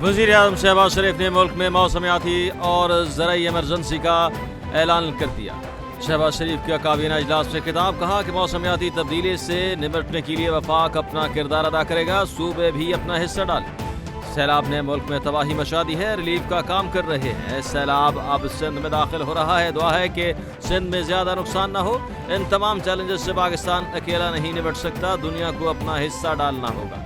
वज़ीर आज़म शहबाज शरीफ ने मुल्क में मौसमियाती और ज़राई एमरजेंसी का ऐलान कर दिया। शहबाज शरीफ का काबीना इजलास में खिताब, कहा कि मौसमियाती तब्दीली से निपटने के लिए वफाक अपना किरदार अदा करेगा, सूबे भी अपना हिस्सा डालें। सैलाब ने मुल्क में तबाही मचा दी है, रिलीफ का काम कर रहे हैं। सैलाब अब सिंध में दाखिल हो रहा है, दुआ है कि सिंध में ज़्यादा नुकसान ना हो। इन तमाम चैलेंजेस से पाकिस्तान अकेला नहीं निपट सकता, दुनिया को अपना हिस्सा डालना होगा।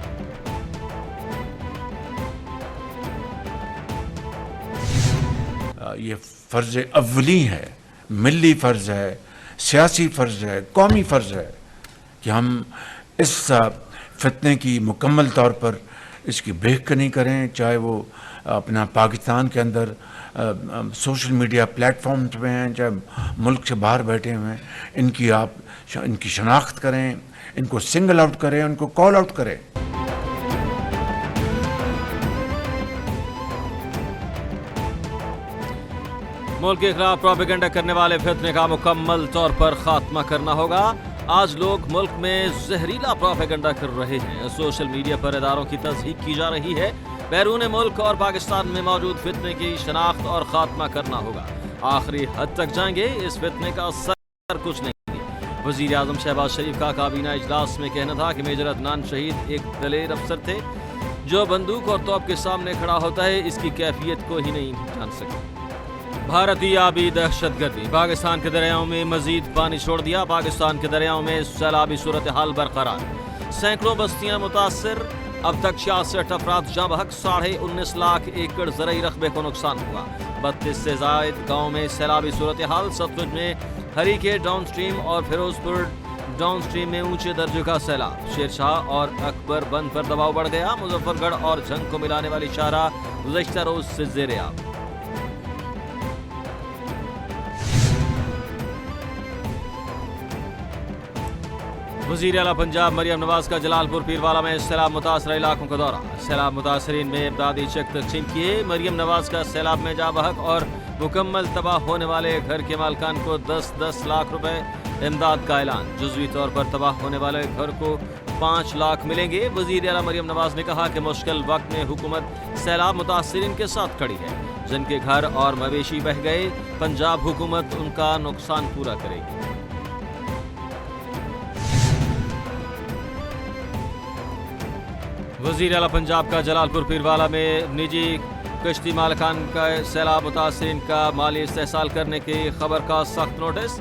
ये फ़र्ज़ अव्वली है, मिली फ़र्ज़ है, सियासी फ़र्ज़ है, कौमी फ़र्ज़ है कि हम इस फितने की मुकम्मल तौर पर इसकी बेखनी करें, चाहे वो अपना पाकिस्तान के अंदर सोशल मीडिया प्लेटफॉर्म्स में हैं, चाहे मुल्क से बाहर बैठे हुए हैं। इनकी शनाख्त करें, इनको सिंगल आउट करें, उनको कॉल आउट करें। मुल्क के खिलाफ प्रोपेगेंडा करने वाले फितने का मुकम्मल तौर पर खात्मा करना होगा। आज लोग मुल्क में जहरीला प्रोपेगेंडा कर रहे हैं। सोशल मीडिया पर इदारों की तस्दीक की जा रही है। बैरून मुल्क और पाकिस्तान में मौजूद फितने की शनाख्त और खात्मा करना होगा। आखिरी हद तक जाएंगे, इस फितने का सर कुछ नहीं। वज़ीर आज़म शहबाज शरीफ का काबीना इजलास में कहना था कि मेजर अदनान शहीद एक दलेर अफसर थे जो बंदूक और तोप के सामने खड़ा होता है, इसकी कैफियत को ही नहीं जान सके। भारतीय आबी दहशतगर्दी, पाकिस्तान के दरियाओं में मजीद पानी छोड़ दिया। पाकिस्तान के दरियाओं में सैलाबी सूरत हाल बरकरार, सैकड़ों बस्तियां मुतासर। अब तक 66 अफराद जाँ बहक, 19.5 लाख एकड़ ज़रई रकबे को नुकसान हुआ। 32 से ज़ायद गाँव में सैलाबी सूरत हाल। सतलुज में हरी के डाउन स्ट्रीम और फिरोजपुर डाउन स्ट्रीम में ऊंचे दर्जे का सैलाब। शेरशाह और अकबर बंद पर दबाव बढ़ गया। मुजफ्फरगढ़ और झंग को मिलाने वाली शाहराह गुज़श्ता रोज से ज़ेरे आब। वज़ीर आला पंजाब मरियम नवाज का जलालपुर पीरवाला में सैलाब मुतासर इलाकों का दौरा। सैलाब मुतासरीन में इमदादी चेक तकसीम किए। मरियम नवाज का सैलाब में जा बहक और मुकम्मल तबाह होने वाले घर के मालकान को 10-10 लाख रुपए इमदाद का ऐलान। जुज़वी तौर पर तबाह होने वाले घर को 5 लाख मिलेंगे। वज़ीर आला मरियम नवाज ने कहा कि मुश्किल वक्त में हुकूमत सैलाब मुतासरीन के साथ खड़ी है। जिनके घर और मवेशी बह गए, पंजाब हुकूमत उनका नुकसान पूरा करेगी। वज़ीर आला पंजाब का जलालपुर पीरवाला में निजी कश्ती मालकान का सैलाब मुतासरीन का माली इस्तेहसाल करने की खबर का सख्त नोटिस।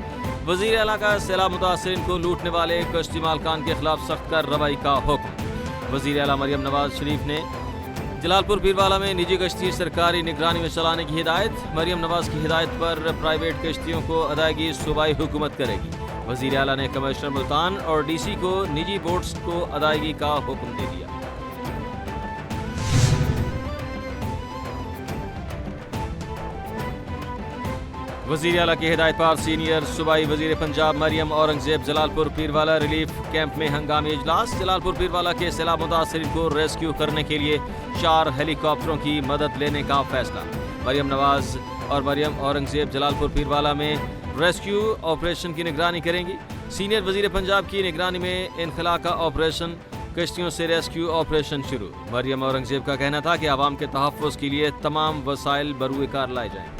वज़ीर आला का सैलाब मुतासरीन को लूटने वाले कश्ती मालकान के खिलाफ सख्त कार्रवाई का हुक्म। वज़ीर आला मरियम नवाज शरीफ ने जलालपुर पीरवाला में निजी कश्ती सरकारी निगरानी में चलाने की हिदायत। मरियम नवाज की हिदायत पर प्राइवेट कश्तियों को अदायगी सूबाई हुकूमत करेगी। वज़ीर आला ने कमिश्नर मुल्तान और DC को निजी बोट्स को अदायगी का हुक्म दे दिया। वज़ीर आला की हिदायत पर सीनियर सूबाई वज़ीर पंजाब मरियम औरंगजेब जलालपुर पीरवाला रिलीफ कैंप में हंगामी इजलास। जलालपुर पीरवाला के सैलाब मुतासरीन को रेस्क्यू करने के लिए 4 हेलीकॉप्टरों की मदद लेने का फैसला। मरियम नवाज और मरियम औरंगजेब जलालपुर पीरवाला में रेस्क्यू ऑपरेशन की निगरानी करेंगी। सीनियर वज़ीर पंजाब की निगरानी में इनखला का ऑपरेशन, कश्तियों से रेस्क्यू ऑपरेशन शुरू। मरियम औरंगजेब का कहना था कि आवाम के तहफ़्फ़ुज़ के लिए तमाम वसाइल बरूए कार लाए जाएँ।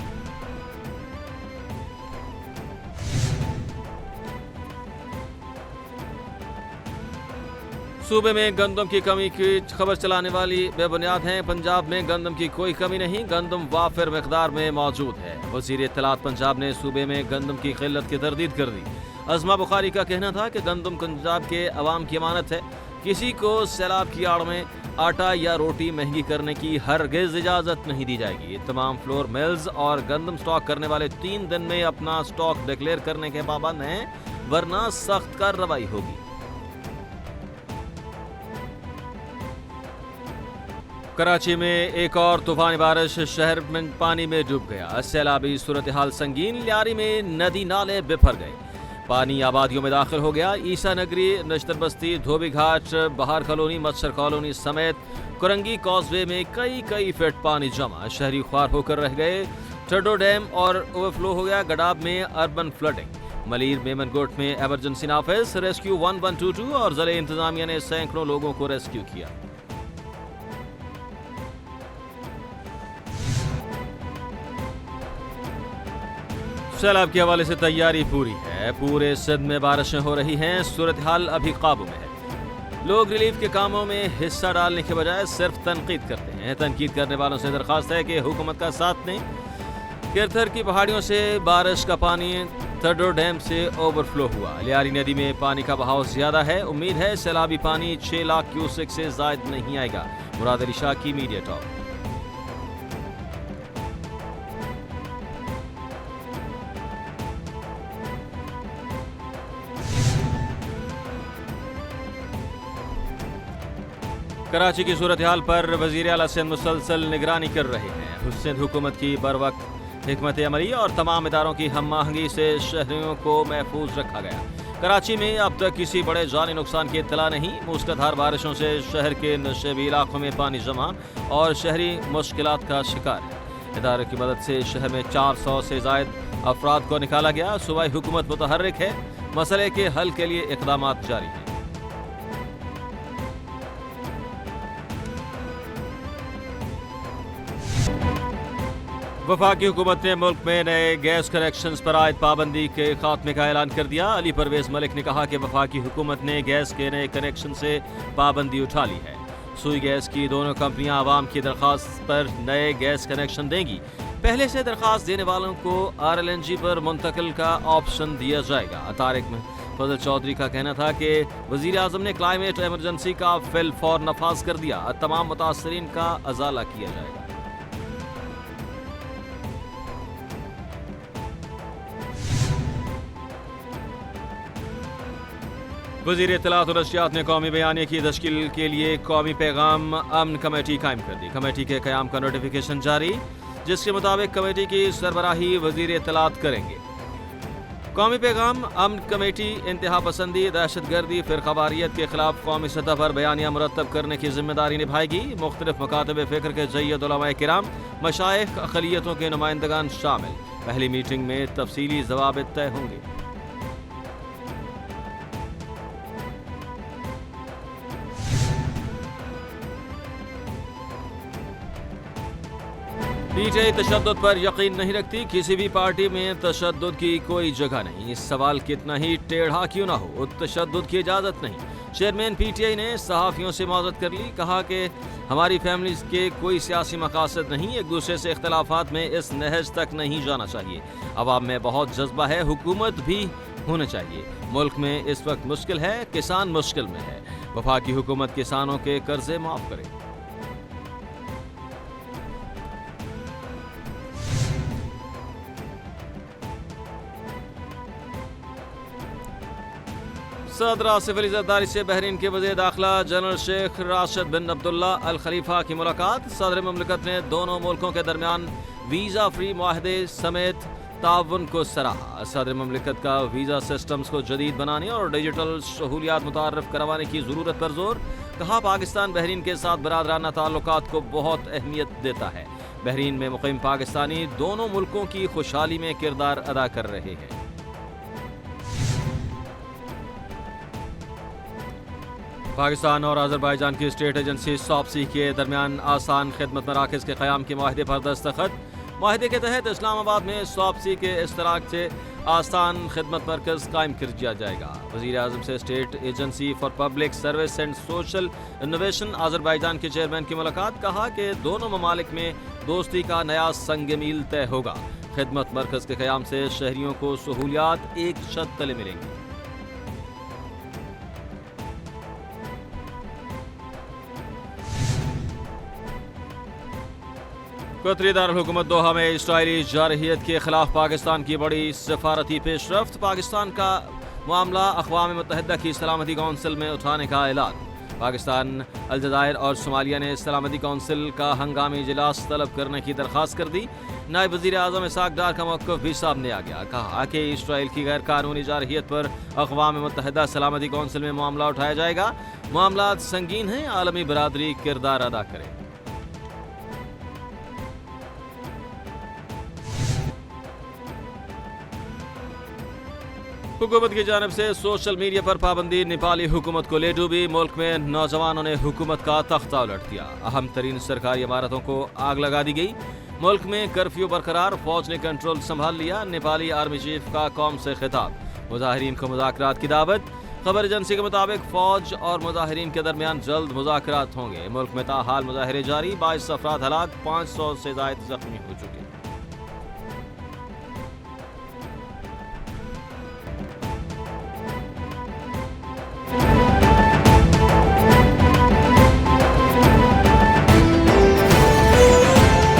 सूबे में गंदम की कमी की खबर चलाने वाली बेबुनियाद हैं। पंजाब में गंदम की कोई कमी नहीं, गंदम वाफिर मिकदार में मौजूद है। वज़ीर इत्तलात पंजाब ने सूबे में गंदम की किल्लत की तरदीद कर दी। अज़मा बुखारी का कहना था कि गंदम पंजाब के अवाम की अमानत है। किसी को सैलाब की आड़ में आटा या रोटी महंगी करने की हरगिज़ इजाज़त नहीं दी जाएगी। तमाम फ्लोर मिल्स और गंदम स्टॉक करने वाले 3 दिन में अपना स्टॉक डिक्लेयर करने के पाबंद हैं, वरना सख्त कार्रवाई होगी। कराची में एक और तूफानी बारिश, शहर में पानी में डूब गया। सैलाबी सूरत हाल संगीन। लियारी में नदी नाले बिफर गए, पानी आबादियों में दाखिल हो गया। ईसा नगरी, नश्तर बस्ती, धोबी घाट, बहार कॉलोनी, मत्सर कॉलोनी समेत कुरंगी कॉजवे में कई फीट पानी जमा, शहरी ख्वार होकर रह गए। टड्डो डैम और ओवरफ्लो हो गया। गडाब में अर्बन फ्लडिंग। मलीर मेमनगोट में एमरजेंसी नाफिज। रेस्क्यू 1122 और ज़िले इंतजामिया ने सैकड़ों लोगों को रेस्क्यू किया। سیلاب کے حوالے سے تیاری پوری ہے. پورے سندھ میں بارشیں ہو رہی ہیں. صورتحال ابھی قابو میں ہے. لوگ ریلیف کے کاموں میں حصہ ڈالنے کے بجائے صرف تنقید کرتے ہیں. تنقید کرنے والوں سے درخواست ہے کہ حکومت کا ساتھ دیں. کرتھر کی پہاڑیوں سے بارش کا پانی تھڈو ڈیم سے اوور فلو ہوا. لیاری ندی میں پانی کا بہاؤ زیادہ ہے. امید ہے سیلابی پانی 6 لاکھ کیوسک سے زائد نہیں آئے گا. مراد علی شاہ کی میڈیا ٹاک. کراچی کی صورتحال پر وزیر اعلیٰ سندھ مسلسل نگرانی کر رہے ہیں. سندھ حکومت کی بروقت حکمت عملی اور تمام اداروں کی ہم آہنگی سے شہریوں کو محفوظ رکھا گیا. کراچی میں اب تک کسی بڑے جانی نقصان کی اطلاع نہیں. موسلادھار بارشوں سے شہر کے نشیبی علاقوں میں پانی جمع اور شہری مشکلات کا شکار ہے. اداروں کی مدد سے شہر میں 400 سے زائد افراد کو نکالا گیا. صوبائی حکومت متحرک ہے. مسئلے کے حل کے لیے اقدامات جاری ہیں. وفاقی حکومت نے ملک میں نئے گیس کنیکشنز پر عائد پابندی کے خاتمے کا اعلان کر دیا. علی پرویز ملک نے کہا کہ وفاقی حکومت نے گیس کے نئے کنیکشن سے پابندی اٹھا لی ہے. سوئی گیس کی دونوں کمپنیاں عوام کی درخواست پر نئے گیس کنیکشن دیں گی. پہلے سے درخواست دینے والوں کو RLNG پر منتقل کا آپشن دیا جائے گا. طارق فضل چودھری کا کہنا تھا کہ وزیر اعظم نے کلائمیٹ ایمرجنسی کا فی الفور نفاذ کر دیا. تمام متاثرین کا ازالہ کیا جائے گا. وزیر اطلاعات و نشریات نے قومی بیانیے کی تشکیل کے لیے قومی پیغام امن کمیٹی قائم کر دی. کمیٹی کے قیام کا نوٹیفیکیشن جاری، جس کے مطابق کمیٹی کی سربراہی وزیر اطلاعات کریں گے. قومی پیغام امن کمیٹی انتہا پسندی، دہشت گردی، فرقہ واریت کے خلاف قومی سطح پر بیانیہ مرتب کرنے کی ذمہ داری نبھائے گی. مختلف مکاتب فکر کے جید علماء کرام، مشائخ، اقلیتوں کے نمائندگان شامل. پہلی میٹنگ میں تفصیلی ضوابط طے ہوں گے. پی ٹی آئی تشدد پر یقین نہیں رکھتی. کسی بھی پارٹی میں تشدد کی کوئی جگہ نہیں. اس سوال کتنا ہی ٹیڑھا کیوں نہ ہو، تشدد کی اجازت نہیں. چیئرمین پی ٹی آئی نے صحافیوں سے معذرت کر لی. کہا کہ ہماری فیملیز کے کوئی سیاسی مقاصد نہیں. ایک دوسرے سے اختلافات میں اس نہج تک نہیں جانا چاہیے. عوام میں بہت جذبہ ہے، حکومت بھی ہونا چاہیے. ملک میں اس وقت مشکل ہے، کسان مشکل میں ہے. وفاقی حکومت کسانوں کے قرضے معاف کرے. صدر آصف علی زرداری سے بحرین کے وزیر داخلہ جنرل شیخ راشد بن عبداللہ الخلیفہ کی ملاقات. صدر مملکت نے دونوں ملکوں کے درمیان ویزا فری معاہدے سمیت تعاون کو سراہا. صدر مملکت کا ویزا سسٹمز کو جدید بنانے اور ڈیجیٹل سہولیات متعارف کروانے کی ضرورت پر زور. کہا پاکستان بحرین کے ساتھ برادرانہ تعلقات کو بہت اہمیت دیتا ہے. بحرین میں مقیم پاکستانی دونوں ملکوں کی خوشحالی میں کردار ادا کر رہے ہیں. پاکستان اور آذربائیجان کی اسٹیٹ ایجنسی ساپسی کے درمیان آسان خدمت مراکز کے قیام کے معاہدے پر دستخط. معاہدے کے تحت اسلام آباد میں ساپسی کے اشتراک سے آسان خدمت مرکز قائم کر دیا جائے گا. وزیر اعظم سے state agency for public service and social innovation Azerbaijan کے چیئرمین کی ملاقات. کہا کہ دونوں ممالک میں دوستی کا نیا سنگ میل طے ہوگا. خدمت مرکز کے قیام سے شہریوں کو سہولیات ایک چھت تلے ملیں گی. قطری دارالحکومت دوحہ میں اسرائیلی جارحیت کے خلاف پاکستان کی بڑی سفارتی پیش رفت. پاکستان کا معاملہ اقوام متحدہ کی سلامتی کونسل میں اٹھانے کا اعلان. پاکستان، الجزائر اور صومالیہ نے سلامتی کونسل کا ہنگامی اجلاس طلب کرنے کی درخواست کر دی. نائب وزیر اعظم اسحاق ڈار کا موقف بھی سامنے آ گیا. کہا کہ اسرائیل کی غیر قانونی جارحیت پر اقوام متحدہ سلامتی کونسل میں معاملہ اٹھایا جائے گا. معاملات سنگین ہیں، عالمی برادری کردار ادا کرے. حکومت کی جانب سے سوشل میڈیا پر پابندی نیپالی حکومت کو لے ڈوبی. ملک میں نوجوانوں نے حکومت کا تختہ الٹ دیا. اہم ترین سرکاری عمارتوں کو آگ لگا دی گئی. ملک میں کرفیو برقرار، فوج نے کنٹرول سنبھال لیا، نیپالی آرمی چیف کا قوم سے خطاب، مظاہرین کو مذاکرات کی دعوت۔ خبر ایجنسی کے مطابق فوج اور مظاہرین کے درمیان جلد مذاکرات ہوں گے۔ ملک میں تاحال مظاہرے جاری، 22 افراد ہلاک، 500 سے زائد زخمی ہو چکے۔